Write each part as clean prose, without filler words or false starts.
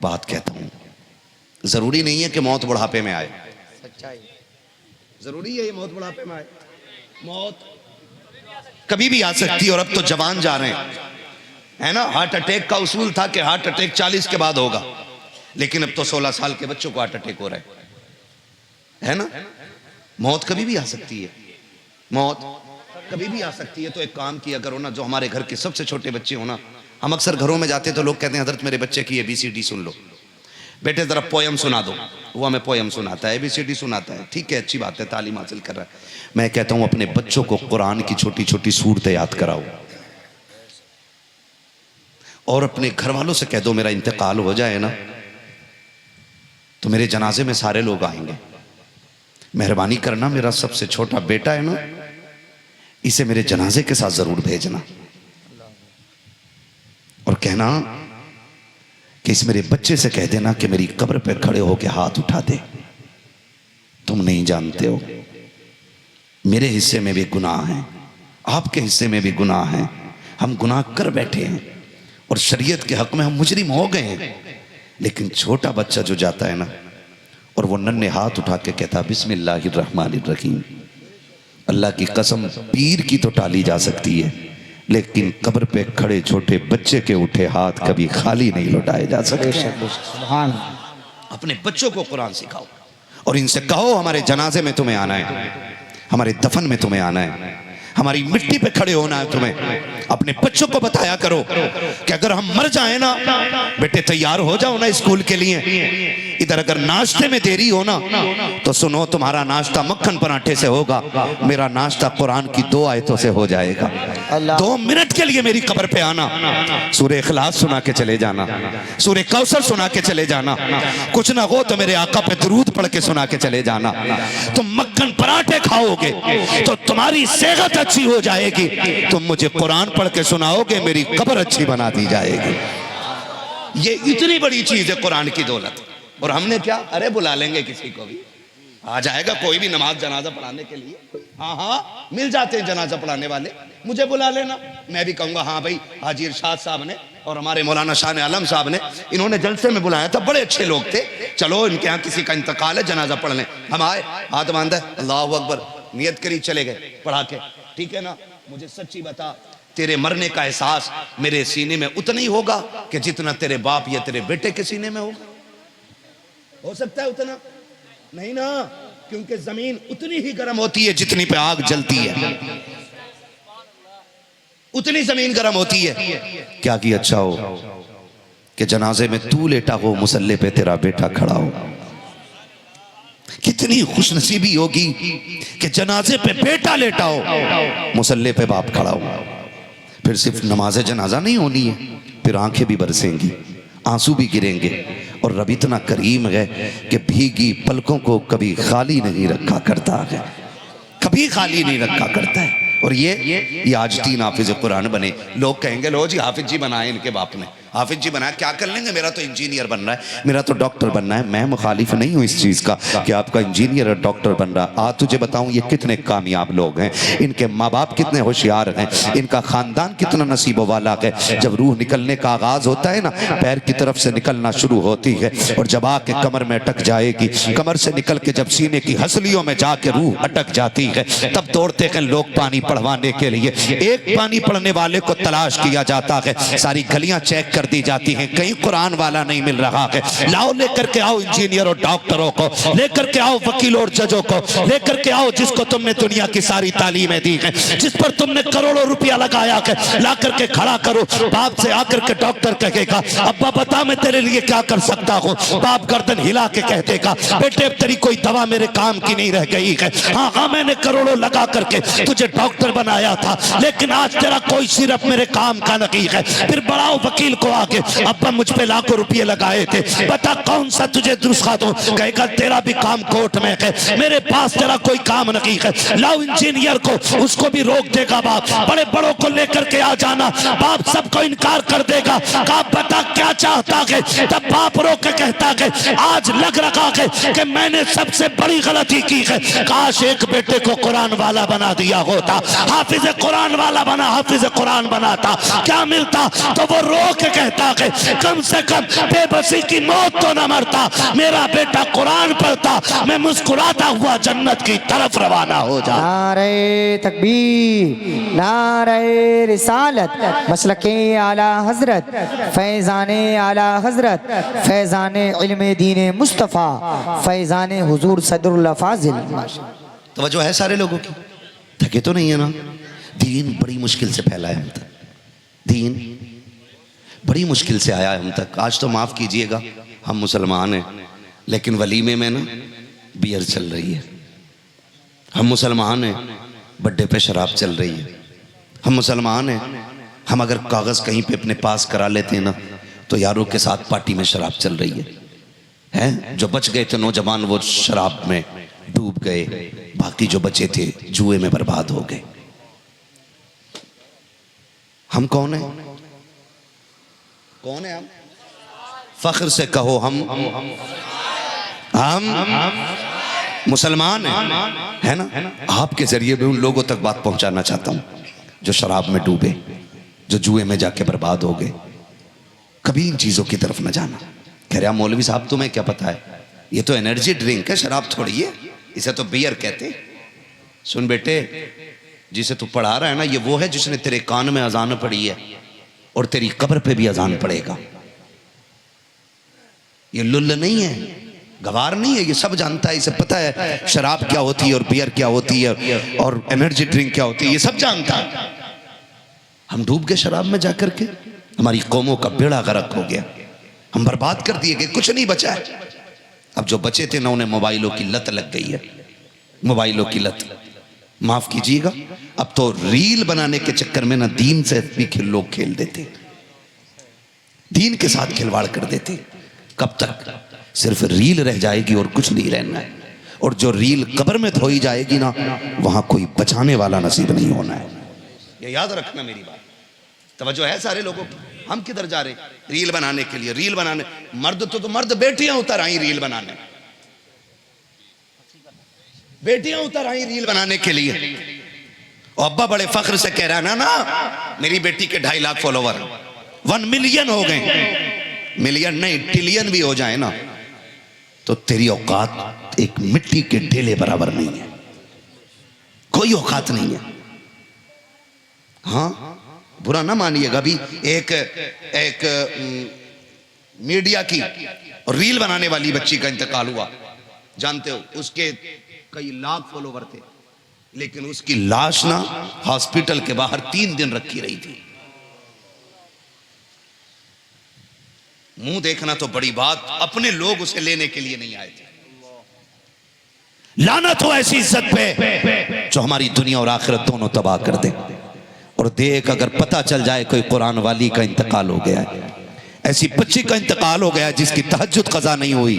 बात कहता हूं, जरूरी नहीं है कि मौत बुढ़ापे में आए। सच्चाई। जरूरी है ये मौत बुढ़ापे में आए? मौत कभी भी आ सकती है। और अब तो जवान जा रहे हैं, है ना। हार्ट अटैक का उसूल था कि हार्ट अटैक 40 के बाद होगा, लेकिन अब तो 16 साल के बच्चों को हार्ट अटैक हो रहा है ना। मौत कभी भी आ सकती है, मौत कभी भी आ सकती है। तो एक काम किया करो ना, जो हमारे घर के सबसे छोटे बच्चे हो ना, हम अक्सर घरों में जाते तो लोग कहते हैं हजरत मेरे बच्चे की ABCD सुन लो, बेटे जरा पोयम सुना दो। वो हमें पोयम सुनाता है, ABCD सुनाता है, ठीक है, अच्छी बात है, तालीम हासिल कर रहा है। मैं कहता हूं अपने बच्चों को कुरान की छोटी छोटी सूरतें याद कराओ, और अपने घर वालों से कह दो मेरा इंतकाल हो जाए ना तो मेरे जनाजे में सारे लोग आएंगे, मेहरबानी करना मेरा सबसे छोटा बेटा है ना, इसे मेरे जनाजे के साथ जरूर भेजना। और कहना कि इस मेरे बच्चे से कह देना कि मेरी कब्र पे खड़े होके हाथ उठा दे। तुम नहीं जानते हो मेरे हिस्से में भी गुनाह है, आपके हिस्से में भी गुनाह है, हम गुनाह कर बैठे हैं और शरीयत के हक में हम मुजरिम हो गए हैं। लेकिन छोटा बच्चा जो जाता है ना और वो नन्हे हाथ उठा के कहता बिस्मिल्लाहिर्रहमानिर्रहीम, अल्लाह की कसम पीर की तो टाली जा सकती है, लेकिन कब्र पे खड़े छोटे बच्चे के उठे हाथ कभी खाली नहीं लौटाए जा सकते। सुभान। अपने बच्चों को कुरान सिखाओ और इनसे कहो हमारे जनाजे में तुम्हें आना है, हमारे दफन में तुम्हें आना है, हमारी मिट्टी पे खड़े होना है तुम्हें। अपने बच्चों को बताया करो कि अगर हम मर जाए ना बेटे तैयार हो जाओ ना स्कूल के लिए। इधर अगर नाश्ते में देरी हो ना तो सुनो तुम्हारा नाश्ता मक्खन पराठे से होगा, मेरा नाश्ता कुरान की 2 आयतों से हो जाएगा। 2 मिनट के लिए मेरी कब्र पे आना, सूरह इखलास सुना के चले जाना, सूरह कौसर सुना के चले जाना, कुछ ना हो तो मेरे आका पे दरूद पढ़ के सुना के चले जाना। तुम मक्खन पराठे खाओगे तो तुम्हारी सेहत अच्छी हो जाएगी, तुम मुझे कुरान पढ़ के सुनाओगे मेरी कब्र अच्छी बना दी जाएगी। ये इतनी बड़ी चीज है कुरान की दौलत। और हमने क्या, अरे बुला लेंगे किसी को भी, आ जाएगा कोई भी नमाज जनाजा पढ़ाने के लिए। हाँ हाँ मिल जाते हैं जनाजा पढ़ाने वाले, मुझे बुला लेना, मैं भी कहूँगा हाँ भाई हाजी इरशाद साहब ने और हमारे मौलाना शाह आलम साहब ने इन्होंने जलसे में बुलाया था, बड़े अच्छे लोग थे, चलो इनके यहाँ किसी का इंतकाल है जनाजा पढ़ लें। हम आए, हाथ बांधा, अल्लाह अकबर, नियत करी, चले गए पढ़ा के, ठीक है ना। मुझे सच्ची बता, तेरे मरने का एहसास मेरे सीने में उतना ही होगा कि जितना तेरे बाप या तेरे बेटे के सीने में होगा? हो सकता है उतना नहीं ना, क्योंकि जमीन उतनी ही गर्म होती है जितनी पे आग जलती है, उतनी जमीन गर्म होती है। क्या कि अच्छा हो कि जनाजे में तू लेटा हो, मुसल्ले पे तेरा बेटा खड़ा हो। कितनी खुशनसीबी होगी कि जनाजे पे बेटा लेटा हो, मुसल्ले पे बाप खड़ा हो। फिर सिर्फ नमाज जनाजा नहीं होनी है, फिर आंखें भी बरसेंगी, आंसू भी गिरेंगे। और रब इतना करीम है कि भीगी पलकों को कभी खाली नहीं रखा करता है, कभी खाली नहीं रखा करता है। और ये आज 3 हाफिज कुरान बने। लोग कहेंगे लो जी हाफिज जी बनाए इनके बाप ने, हाफिज जी बनाया, क्या कर लेंगे, मेरा तो इंजीनियर बनना है, मेरा तो डॉक्टर बनना है। मैं मुखालिफ नहीं हूँ इस चीज़ का कि आपका इंजीनियर और डॉक्टर बन रहा। आज तुझे बताऊँ ये कितने कामयाब लोग हैं, इनके माँ बाप कितने होशियार हैं, इनका ख़ानदान कितना नसीबों वाला है। जब रूह निकलने का आगाज़ होता है ना, पैर की तरफ से निकलना शुरू होती है और जब आके कमर में अटक जाएगी, कमर से निकल के जब सीने की हंसलियों में जाके रूह अटक जाती है, तब दौड़ते हैं लोग पानी पढ़वाने के लिए। एक पानी पढ़ने वाले को तलाश किया जाता है, सारी गलियां चेक कर दी जाती हैं, कहीं कुरान वाला नहीं मिल रहा है, लाओ लेकर के आओ इंजीनियर और डॉक्टरों को, लेकर के आओ वकील और जजों को, लेकर के आओ जिसको तुमने दुनिया की सारी तालीमें दी हैं, जिस पर तुमने करोड़ों रुपया लगाया है, ला करके खड़ा करो। बाप से आकर के डॉक्टर कहेगा अब्बा बता मैं तेरे लिए क्या कर सकता हूँ, बाप गर्दन हिला के कह देगा बेटे तेरी कोई दवा मेरे काम की नहीं रह गई है। हाँ हाँ मैंने करोड़ों लगा करके तुझे डॉक्टर बनाया था, लेकिन आज तेरा कोई सिर्फ मेरे काम का नहीं है। फिर बढ़ाओ वकील को आगे, अब्बा मुझ पे लाखों रुपये लगाए थे, बता कौन सा तुझे नुस्खा दूं, कहेगा तेरा भी काम कोर्ट में है, मेरे पास तेरा कोई काम नहीं है। लाओ इंजीनियर को, उसको भी रोक देगा बाप, बड़े बड़ों को लेकर के आ जाना, बाप सबको इनकार कर देगा। कहा बता क्या चाहता है, तब बाप रोक के कहता है आज लग रहा है कि मैंने सबसे बड़ी गलती की है, काश एक बेटे को कुरान वाला बना दिया होता, हाफिज कुरान वाला बना, हाफिज कुरान बनाता, क्या मिलता? तो वो रोक के कहता कि कम से कम बेबसी की मौत तो न मरता, मेरा बेटा कुरान पढ़ता, मैं मुस्कुराता हुआ जन्नत की तरफ रवाना हो जा। नारे तकबीर, नारे रिसालत, मसलके आला हजरत, फैज़ाने आला हजरत, फैज़ाने इल्मे दीन मुस्तफ़ा, फैज़ाने हुजूर सदरुल्लाह फाजिल। तवज्जो है सारे लोगों की? थके तो नहीं है ना? दीन बड़ी मुश्किल से फैला है हम तक, दीन बड़ी मुश्किल से आया है हम तक। आज तो माफ़ कीजिएगा, हम मुसलमान हैं, लेकिन वलीमे में ना बियर चल रही है। हम मुसलमान हैं, बर्थडे पे शराब चल रही है। हम मुसलमान हैं, हम अगर कागज़ कहीं पे अपने पास करा लेते हैं ना, तो यारों के साथ पार्टी में शराब चल रही है। हैं जो बच गए थे नौजवान वो शराब में डूब गए, बाकी जो बचे थे जुए में बर्बाद हो गए। हम कौन हैं? कौन है हम? फख्र से कहो हम मुसलमान हैं, है ना? आपके जरिए मैं उन लोगों तक बात पहुंचाना चाहता हूं जो शराब में डूबे, जो जुए में जाके बर्बाद हो गए। कभी इन चीजों की तरफ न जाना। कह रहा मौलवी साहब तुम्हें क्या पता है, ये तो एनर्जी ड्रिंक है, शराब थोड़ी है, इसे तो बियर कहते। सुन बेटे, जिसे तू पढ़ा रहा है ना, ये वो है जिसने तेरे कान में अजान पढ़ी है और तेरी कब्र पे भी अजान पड़ेगा। ये लुल्ल नहीं है, गवार नहीं है, ये सब जानता है, इसे पता है शराब क्या होती है और बियर क्या होती है और एनर्जी ड्रिंक क्या होती है, ये सब जानता है। हम डूब गए शराब में जाकर के, हमारी कौमों का बेड़ा गर्क हो गया, हम बर्बाद कर दिए गए, कुछ नहीं बचा है। अब जो बचे थे ना, उन्हें मोबाइलों की लत लग गई है, मोबाइलों की लत। माफ कीजिएगा, अब तो रील बनाने के चक्कर में ना दीन से भी लोग खेल देते, दीन के साथ खिलवाड़ कर देते। कब तक? सिर्फ रील रह जाएगी और कुछ नहीं रहना है। और जो रील कब्र में धोई जाएगी ना, वहां कोई बचाने वाला नसीब नहीं होना है। ये याद रखना मेरी बात। तवज्जो है सारे लोगों की? हम किधर जा रहे? रील बनाने के लिए, रील बनाने। मर्द तो मर्द बेटियां उतर आई रील बनाने, बेटियां उतर आई रील बनाने के लिए। और अब्बा बड़े फख्र से कह रहा है ना मेरी बेटी के 2.5 लाख फॉलोवर 1 मिलियन हो गए। मिलियन नहीं, ट्रिलियन भी हो जाए ना, तो तेरी औकात एक मिट्टी के ढेले बराबर नहीं है, कोई औकात नहीं है। हाँ, बुरा ना मानिएगा। अभी एक मीडिया की रील बनाने वाली बच्ची का इंतकाल हुआ, जानते हो? उसके कई लाख फॉलोवर थे, लेकिन उसकी लाश ना हॉस्पिटल के बाहर 3 दिन रखी रही थी। मुंह देखना तो बड़ी बात, अपने लोग उसे लेने के लिए नहीं आए थे। लानत हो ऐसी इज्जत पे जो हमारी दुनिया और आखिरत दोनों तबाह कर दे। और देख, अगर पता चल जाए कोई कुरान वाली का इंतकाल हो गया है, ऐसी बच्ची का इंतकाल हो गया जिसकी तहज्जुद कज़ा नहीं हुई,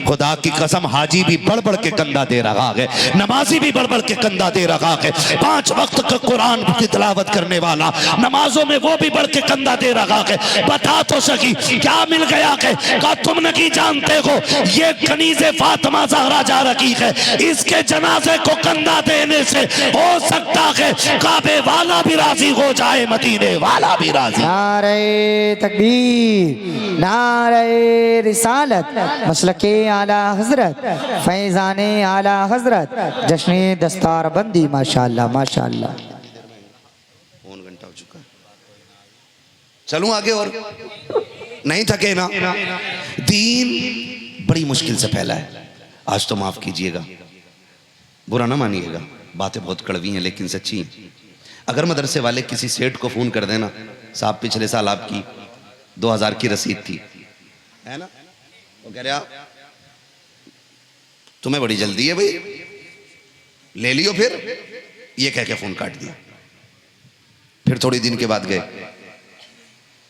खुदा की कसम हाजी भी बढ़ बढ़ के कंधा दे रहा है, नमाजी भी बढ़ बढ़ के कंधा दे रहा है, 5 वक्त का कुरान की तिलावत करने वाला नमाजों में वो भी बढ़ के कंधा दे रहा है। बता तो सकी क्या मिल गया है? का तुम नहीं जानते हो ये कनीज़े फातिमा ज़हरा जा रही है, इसके जनाजे को कंधा देने से हो सकता है काबे वाला भी राजी हो जाए, मदीने वाला भी राजी। नारे तकबीर, नारे रिसालत, मसलके आला हजरत, फैज़ाने आला हजरत, जश्न दस्तार बंदी। माशाअल्लाह माशाअल्लाह। पौन घंटा हो चुका है, चलूं आगे? और नहीं थके ना? दीन बड़ी मुश्किल से फैला है। आज तो माफ कीजिएगा, बुरा ना मानिएगा, बातें बहुत कड़वी हैं लेकिन सच्ची। अगर मदरसे वाले किसी सेठ को फोन कर देना, साहब पिछले साल आपकी 2000 की रसीद थी, है ना, वो कह रहा तुम्हें बड़ी जल्दी है भाई, ले लियो, फिर ये कह के फोन काट दिया। फिर थोड़ी दिन के बाद गए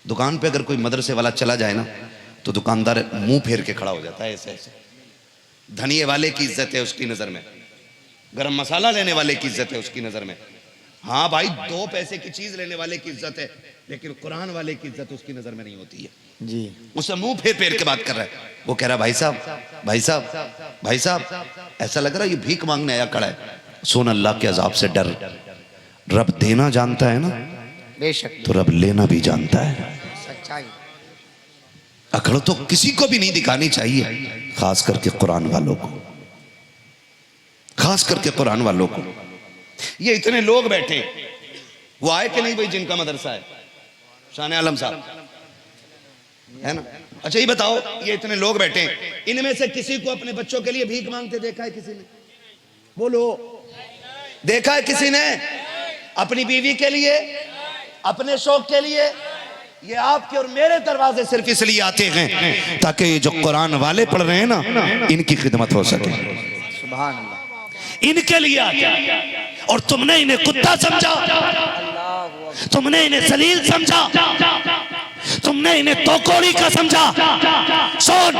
दुकान पे, अगर कोई मदरसे वाला चला जाए ना, तो दुकानदार मुंह फेर के खड़ा हो जाता है ऐसे ऐसे। धनिये वाले की इज्जत है उसकी नजर में, गरम मसाला लेने वाले की इज्जत है उसकी नजर में। हाँ भाई, 2 पैसे की चीज लेने वाले की इज्जत है, लेकिन कुरान वाले की इज्जत उसकी नजर में नहीं होती है जी। उसे मुंह फेर फेर के बात कर रहा है, वो कह रहा भाई साहब भाई साहब भाई साहब, ऐसा लग रहा है ये भीख मांगने आया खड़ा है। सुन, अल्लाह के अजाब से डर, रब देना जानता है ना, बेशक, तो रब लेना भी जानता है। सच्चाई। अकड़ तो किसी को भी नहीं दिखानी चाहिए, खास करके कुरान वालों को, खास करके कुरान वालों को। ये इतने लोग बैठे, वो आए कि नहीं भाई जिनका मदरसा है, शान आलम साहब है ना? अच्छा ये बताओ, ये इतने लोग बैठे, इनमें से किसी को अपने बच्चों के लिए भीख मांगते देखा है किसी ने? बोलो, देखा है किसी ने? अपनी बीवी के लिए, अपने शौक के लिए? ये आपके और मेरे दरवाजे सिर्फ इसलिए आते हैं ताकि ये जो कुरान वाले पढ़ रहे हैं ना, इनकी खिदमत हो सके। सुभान अल्लाह। इनके लिए आते हैं। और तुमने इन्हें कुत्ता समझा, तुमने इन्हें जलील समझा, तुमने इन्हें तोकोड़ी का समझा। सुन,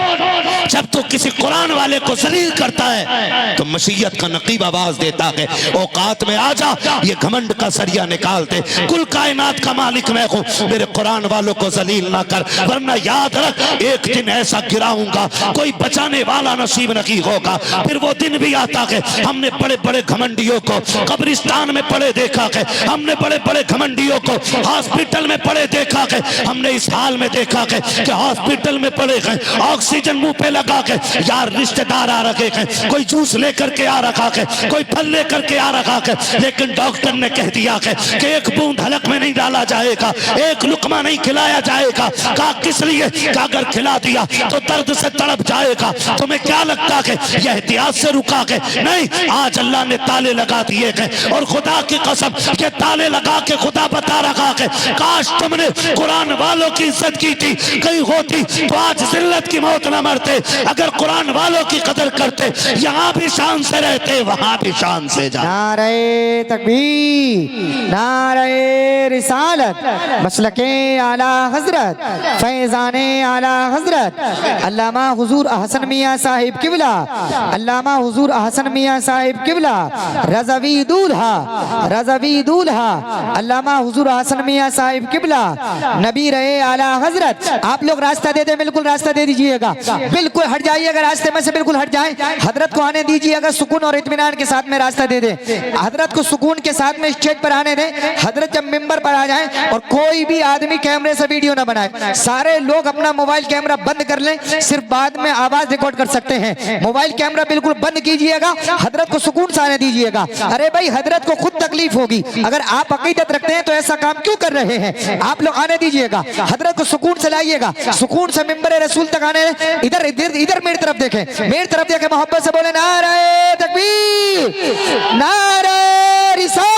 जब तू किसी कुरान वाले को जलील करता है तो मशीयत का नकीब आवाज देता है, औकात में आ जा, ये घमंड का सरिया निकालते, कुल कायनात का मालिक मैं हूँ, मेरे कुरान वालों को जलील ना कर, वरना याद रख एक दिन ऐसा गिराऊंगा कोई बचाने वाला नसीब नहीं होगा। फिर वो दिन भी आता है, हमने बड़े बड़े घमंडियों को कब्रिस्तान में पड़े देखा है, हमने बड़े बड़े घमंडियों को हॉस्पिटल में पड़े देखा है, हमने इस हाल में देखा है कि हॉस्पिटल में पड़े हैं, ऑक्सीजन मुंह पे लगा के, यार रिश्तेदार आ रखे हैं, कोई जूस लेकर के आ रखा है, कोई फल लेकर के आ रखा है, लेकिन डॉक्टर ने कह दिया है कि एक बूंद हलक में नहीं डाला जाएगा, एक लुकमा नहीं खिलाया जाएगा। कहा किस लिए? कि अगर खिला दिया तो दर्द से तड़प जाएगा। तुम्हें क्या लगता है यह एहतियात से रुका है? नहीं, आज अल्लाह ने ताले लगा दिए हैं, और खुदा की कसम के ताले लगा के खुदा बता रखा है, काश तुमने कुरान वालों की इज्जत की थी, कहीं होती तो आज जिल्लत की मौत न मरते। अगर कुरान वालों की कदर करते, यहाँ भी शान से रहते, वहां भी शान से जाते। नारे तकबीर, नारे रिसालत, मसलके आला हजरत, फैजाने आला हजरत अल्लामा हुजूर अहसन मियां साहिब किबला, अल्लामा हुजूर अहसन मियां साहिब किबला, रज़वी दूल्हा, रज़वी दूल्हा अल्लामा हुजूर अहसन मियां साहिब किबला, नबी रहे आला हजरत। आप लोग रास्ता दे दे, बिल्कुल रास्ता दे दीजिएगा, बिल्कुल हट जाइएगा रास्ते में से, बिल्कुल हट जाए, हजरत को आने दीजिएगा, सुकून और इत्मीनान के साथ में रास्ता दे दे, हजरत को सुकून के साथ में स्टेज पर आने दे। हजरत जब मिंबर पर आ जाए, और कोई भी आदमी कैमरे से वीडियो ना बनाए, सारे लोग अपना मोबाइल कैमरा बंद कर लें, सिर्फ बाद में आवाज रिकॉर्ड कर सकते हैं। मोबाइल कैमरा बिल्कुल बंद कीजिएगा, हजरत को सुकून से आने दीजिएगा। अरे भाई, हजरत को खुद तकलीफ होगी, अगर आप अकीदत रखते हैं तो ऐसा काम क्यों कर रहे हैं? आप लोग आने दीजिएगा, हजरत को सुकून से लाइएगा, सुकून से मिंबर रसूल तक आने। इधर इधर इधर मेरी तरफ देखें, मेरी तरफ देखें, मोहब्बत से बोले नारे तकबीर, नारे रिसालत।